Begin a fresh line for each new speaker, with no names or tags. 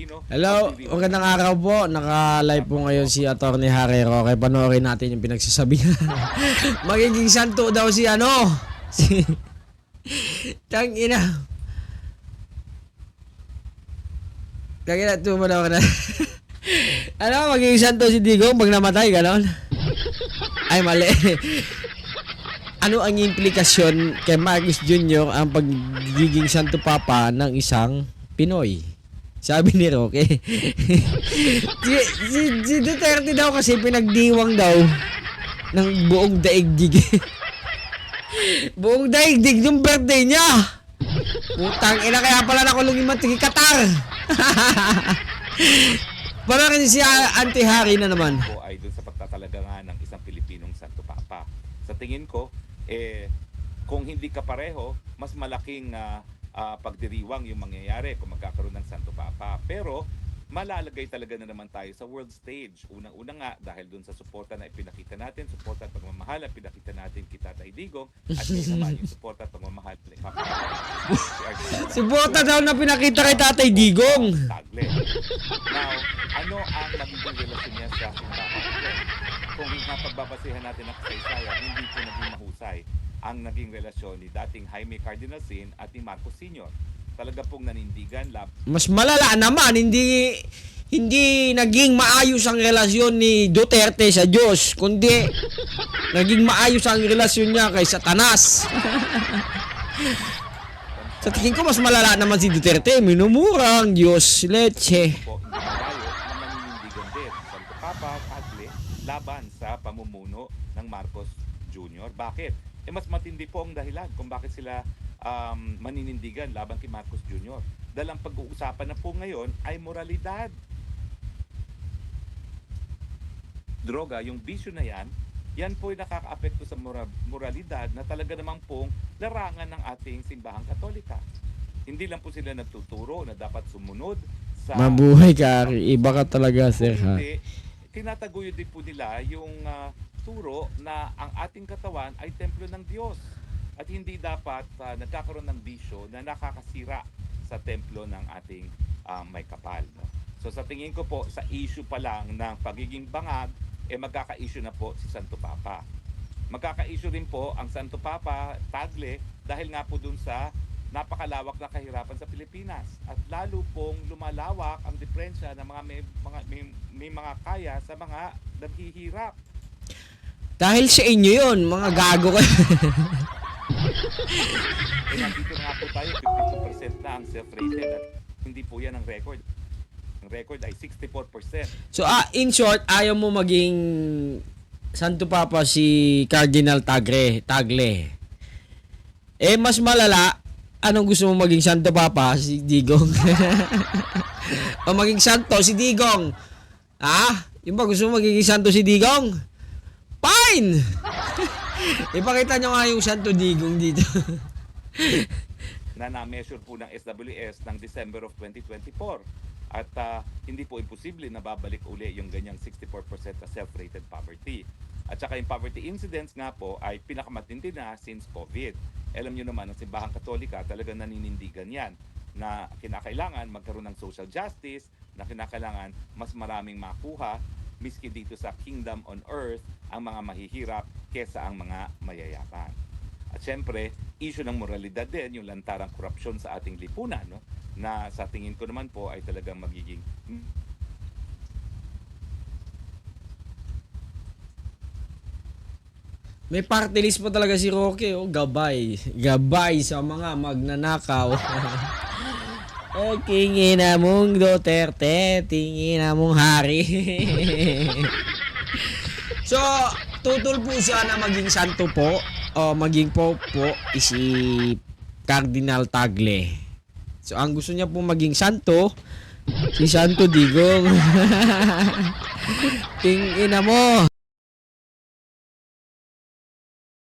Pilipino.
Hello, magandang araw po. Naka-live po ngayon si Atty. Harero. Okay, panoorin natin yung pinagsasabihan. Magiging santo daw si si Tangina. Tangina, tumanaw ka na. Magiging santo si Digong pag namatay, ganon? Ay, mali. Ano ang implikasyon kay Marcos Jr. ang pagiging santo papa ng isang Pinoy? Sabi ni Roque. si Duterte daw kasi pinagdiwang daw ng buong daigdig. Buong daigdig yung birthday niya. Putang ina, kaya pala nakulong yung matigi Qatar. Parang si Auntie Harry na naman.
Ay doon sa pagtatalaga nga ng isang Pilipinong Santo Papa. Sa tingin ko, kung hindi ka pareho, mas malaking pagdiriwang yung mangyayari kung magkakaroon ng Santo Papa. Pero malalagay talaga na naman tayo sa world stage. Unang-una nga dahil dun sa suporta na ipinakita natin, suporta at pagmamahal na pinakita natin kita Tatay Digong, at yun naman yung suporta at pagmamahal na
suporta daw na pinakita kay Tatay Digong.
Tagle. Now, ano ang magiging relasyon niya sa simbahan? Kung napagbabasihan natin ang kasaysayan, hindi po naging mahusay ang naging relasyon ni dating Jaime Cardinal Sin at ni Marcos Sr. Talaga pong nanindigan.
Mas malala naman, hindi naging maayos ang relasyon ni Duterte sa Diyos, kundi naging maayos ang relasyon niya kay Satanas. Sa tingin ko mas malala naman si Duterte, minumura ang Diyos, leche.
Po, hindi tayo na naninindigan din. Santo Papa, Tagle, laban sa pamumuno ng Marcos Jr. Bakit? Mas matindi po ang dahilan kung bakit sila maninindigan laban kay Marcos Jr. Dahil ang pag-uusapan na po ngayon ay moralidad. Droga, yung bisyo na yan po ay nakaka-apekto sa moralidad na talaga namang pong larangan ng ating simbahang Katolika. Hindi lang po sila nagtuturo na dapat sumunod sa...
Mabuhay ka, iba ka talaga, sir, ha?
Hindi, tinataguyod din po nila yung turo na ang ating katawan ay templo ng Diyos at hindi dapat nagkakaroon ng bisyo na nakakasira sa templo ng ating may kapal. No? So sa tingin ko po, sa issue pa lang ng pagiging bangag, magkaka-issue na po si Santo Papa. Magkaka-issue rin po ang Santo Papa, Tagle, dahil nga po dun sa napakalawak na kahirapan sa Pilipinas at lalo pong lumalawak ang diferensya ng mga may mga kaya sa mga naghihirap.
Dahil sa inyo yun, mga gago kayo.
Nandito nga po tayo, 52% na ang self-rated at hindi po yan ang record. Ang record ay 64%.
So, in short, ayaw mo maging Santo Papa si Cardinal Tagle. Mas malala, anong gusto mo maging Santo Papa? Si Digong. O maging Santo si Digong. Yung ba gusto mo magiging Santo si Digong? Fine! Ipakita nyo nga yung Santo Digong dito.
Na-measure po ng SWS ng December of 2024. At hindi po imposible na babalik uli yung ganyang 64% na self-rated poverty. At saka yung poverty incidence nga po ay pinakamatindi na since COVID. Alam nyo naman, ang simbahang Katolika talagang naninindigan yan na kinakailangan magkaroon ng social justice, na kinakailangan mas maraming makuha miski dito sa kingdom on earth ang mga mahihirap kesa ang mga mayayaman. At syempre, issue ng moralidad din, yung lantarang korupsyon sa ating lipunan, no? Na sa tingin ko naman po ay talagang magiging
May party list po talaga si Roque, gabay. Gabay sa mga magnanakaw. Tingin na mong Duterte, tingin na mong Hari. So, tutol po siya na maging santo po, o maging pope po, si Cardinal Tagle. So, ang gusto niya po maging santo, si Santo Digong. Tingin na mo.